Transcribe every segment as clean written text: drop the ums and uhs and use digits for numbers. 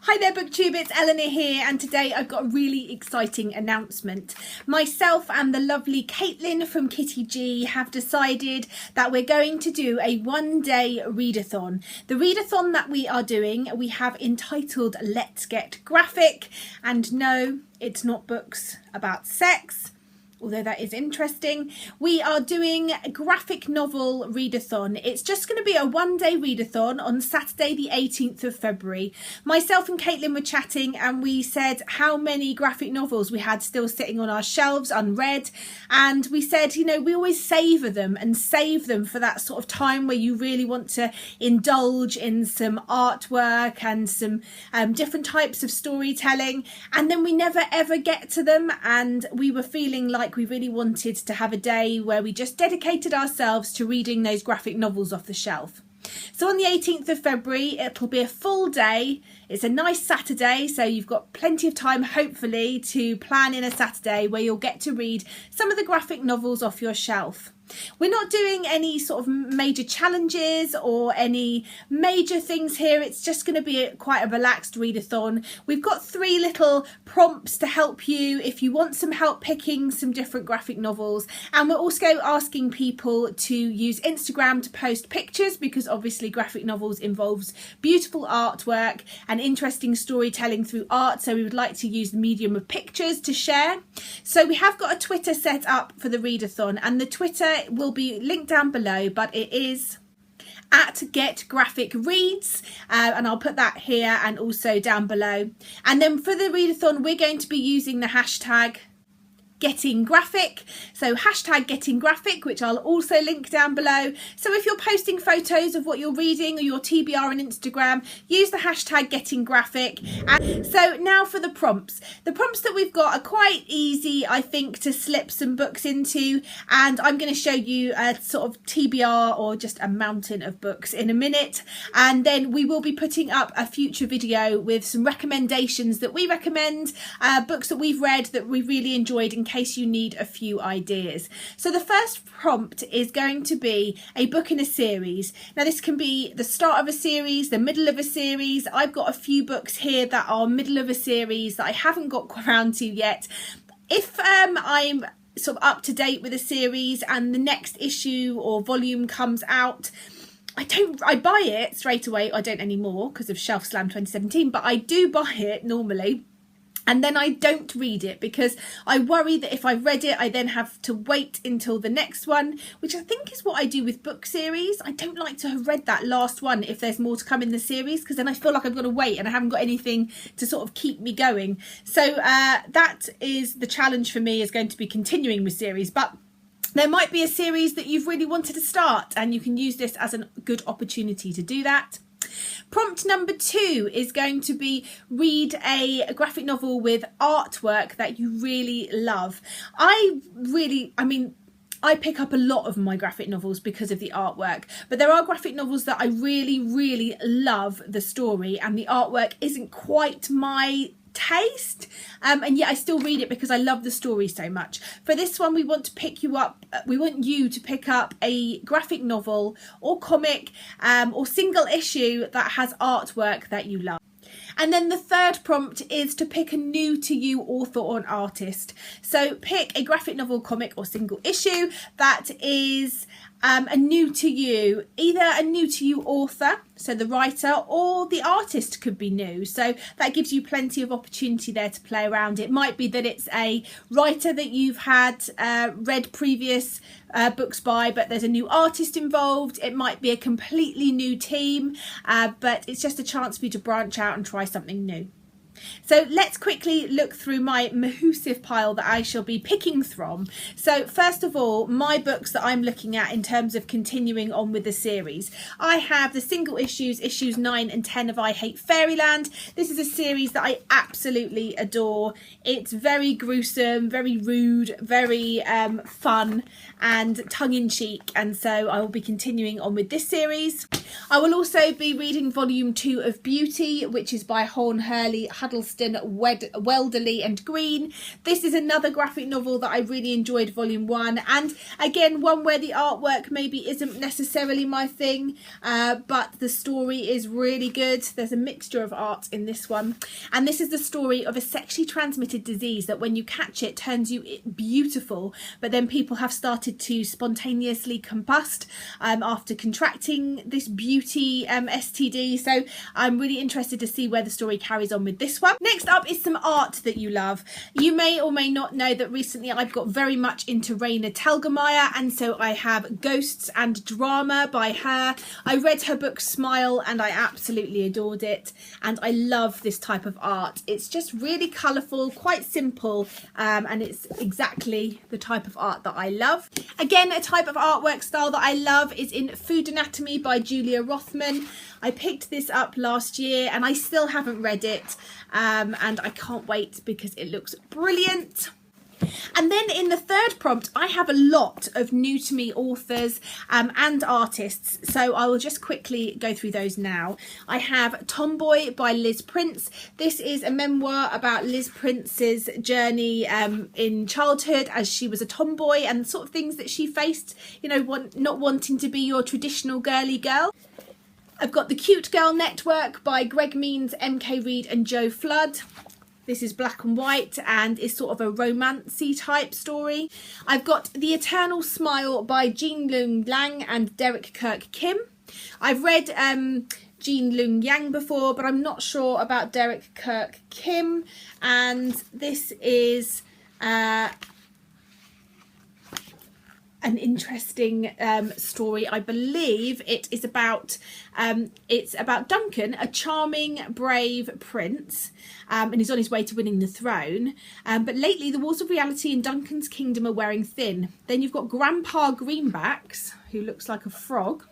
Hi there booktube, it's Eleanor here, and today I've got a really exciting announcement. Myself and the lovely Kaitlin from KittyG have decided that we're going to do a one-day readathon. The readathon that we are doing, we have entitled Let's Get Graphic, and no, it's not books about sex, although that is interesting. We are doing a graphic novel readathon. It's just going to be a one-day readathon on Saturday the 18th of February. Myself and Kaitlin were chatting and we said how many graphic novels we had still sitting on our shelves unread, and we said, you know, we always savour them and save them for that sort of time where you really want to indulge in some artwork and some different types of storytelling, and then we never ever get to them, and we were feeling like we really wanted to have a day where we just dedicated ourselves to reading those graphic novels off the shelf. So on the 18th of February, it'll be a full day. It's a nice Saturday, so you've got plenty of time, hopefully, to plan in a Saturday where you'll get to read some of the graphic novels off your shelf. We're not doing any sort of major challenges or any major things here. It's just going to be quite a relaxed readathon. We've got 3 little prompts to help you if you want some help picking some different graphic novels, and we're also asking people to use Instagram to post pictures, because obviously graphic novels involves beautiful artwork and interesting storytelling through art, so we would like to use the medium of pictures to share. So we have got a Twitter set up for the readathon, and the Twitter will be linked down below, but it is at Gettinggraphic Reads, and I'll put that here and also down below. And then for the readathon, we're going to be using the hashtag Gettinggraphic, so hashtag Gettinggraphic, which I'll also link down below. So if you're posting photos of what you're reading or your TBR on Instagram, use the hashtag Gettinggraphic. And so now for the prompts. The prompts that we've got are quite easy, I think, to slip some books into, and I'm going to show you a sort of TBR or just a mountain of books in a minute, and then we will be putting up a future video with some recommendations that we recommend, books that we've read that we really enjoyed, in case you need a few ideas. So the first prompt is going to be a book in a series. Now this can be the start of a series, the middle of a series. I've got a few books here that are middle of a series that I haven't got around to yet. If I'm sort of up to date with a series and the next issue or volume comes out, I buy it straight away. I don't anymore because of Shelf Slam 2017, but I do buy it normally. And then I don't read it because I worry that if I've read it, I then have to wait until the next one, which I think is what I do with book series. I don't like to have read that last one if there's more to come in the series, because then I feel like I've got to wait and I haven't got anything to sort of keep me going. So that is the challenge for me, is going to be continuing with series. But there might be a series that you've really wanted to start, and you can use this as a good opportunity to do that. Prompt number 2 is going to be read a graphic novel with artwork that you really love. I pick up a lot of my graphic novels because of the artwork, but there are graphic novels that I really love the story and the artwork isn't quite my taste, and yet I still read it because I love the story so much. For this one, we want you to pick up a graphic novel or comic or single issue that has artwork that you love. And then the third prompt is to pick a new to you author or an artist. So pick a graphic novel, comic or single issue that is a new to you, either a new to you author, so the writer, or the artist could be new. So that gives you plenty of opportunity there to play around. It might be that it's a writer that you've had read previous books by, but there's a new artist involved. It might be a completely new team, but it's just a chance for you to branch out and try something new. So let's quickly look through my massive pile that I shall be picking from. So first of all, my books that I'm looking at in terms of continuing on with the series. I have the single issues 9 and 10 of I Hate Fairyland. This is a series that I absolutely adore. It's very gruesome, very rude, very fun and tongue-in-cheek, and so I will be continuing on with this series. I will also be reading volume 2 of Beauty, which is by Horn Hurley Huddleston, Welderley and Green. This is another graphic novel that I really enjoyed, volume 1, and again one where the artwork maybe isn't necessarily my thing, but the story is really good. There's a mixture of art in this one, and this is the story of a sexually transmitted disease that when you catch it turns you beautiful, but then people have started to spontaneously combust after contracting this beauty STD. So I'm really interested to see where the story carries on with this one. Next up is some art that you love. You may or may not know that recently I've got very much into Raina Telgemeier, and so I have Ghosts and Drama by her. I read her book Smile and I absolutely adored it, and I love this type of art. It's just really colourful, quite simple, and it's exactly the type of art that I love. Again, a type of artwork style that I love is in Food Anatomy by Julia Rothman. I picked this up last year and I still haven't read it, and I can't wait because it looks brilliant. And then in the third prompt, I have a lot of new to me authors and artists, so I will just quickly go through those now. I have Tomboy by Liz Prince. This is a memoir about Liz Prince's journey in childhood as she was a tomboy and the sort of things that she faced, you know, not wanting to be your traditional girly girl. I've got The Cute Girl Network by Greg Means, MK Reid and Joe Flood. This is black and white and is sort of a romancy type story. I've got The Eternal Smile by Jingling and Derek Kirk Kim. I've read Jin-Lung Yang before, but I'm not sure about Derek Kirk Kim. And this is an interesting story. I believe it is about it's about Duncan, a charming, brave prince, and he's on his way to winning the throne. But lately, the walls of reality in Duncan's kingdom are wearing thin. Then you've got Grandpa Greenbacks, who looks like a frog.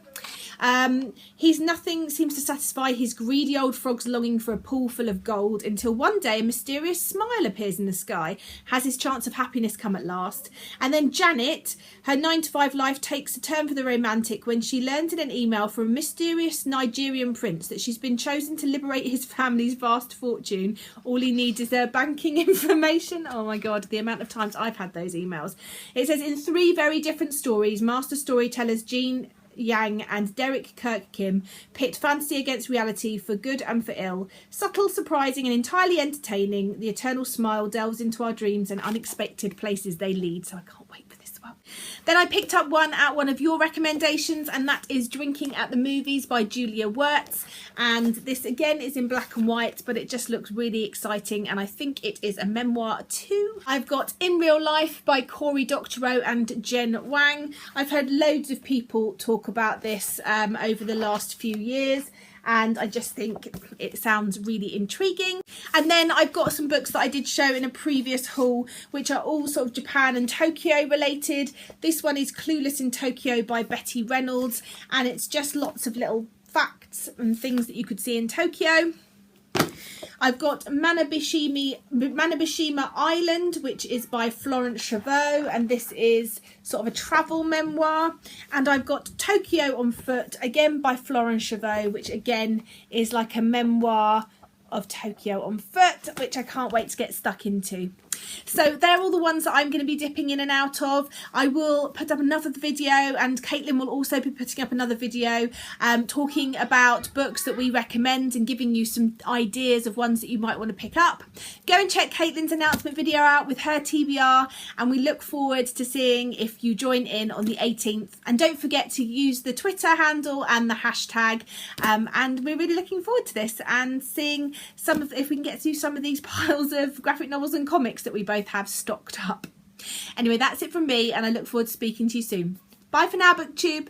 He's nothing seems to satisfy his greedy old frog's longing for a pool full of gold, until one day a mysterious smile appears in the sky, has his chance of happiness come at last. And then Janet, her 9-to-5 life takes a turn for the romantic when she learns in an email from a mysterious Nigerian prince that she's been chosen to liberate his family's vast fortune. All he needs is their banking information. Oh my god, the amount of times I've had those emails. It says, in 3 very different stories, master storytellers Jean Yang and Derek Kirk Kim pit fantasy against reality for good and for ill. Subtle, surprising and entirely entertaining, The Eternal Smile delves into our dreams and unexpected places they lead. So I can't wait for this one. Then I picked up one at one of your recommendations, and that is Drinking at the Movies by Julia Wirtz. And this again is in black and white, but it just looks really exciting, and I think it is a memoir too. I've got In Real Life by Cory Doctorow and Jen Wang. I've heard loads of people talk about this over the last few years, and I just think it sounds really intriguing. And then I've got some books that I did show in a previous haul, which are all sort of Japan and Tokyo related. This one is Clueless in Tokyo by Betty Reynolds, and it's just lots of little facts and things that you could see in Tokyo. I've got Manabishima Island, which is by Florence Chavot, and this is sort of a travel memoir. And I've got Tokyo on Foot, again by Florence Chavot, which again is like a memoir of Tokyo on foot, which I can't wait to get stuck into. So they're all the ones that I'm going to be dipping in and out of. I will put up another video, and Kaitlin will also be putting up another video talking about books that we recommend and giving you some ideas of ones that you might want to pick up. Go and check Kaitlin's announcement video out with her TBR, and we look forward to seeing if you join in on the 18th. And don't forget to use the Twitter handle and the hashtag, and we're really looking forward to this and seeing if we can get through some of these piles of graphic novels and comics that we both have stocked up. Anyway, that's it from me, and I look forward to speaking to you soon. Bye for now, BookTube.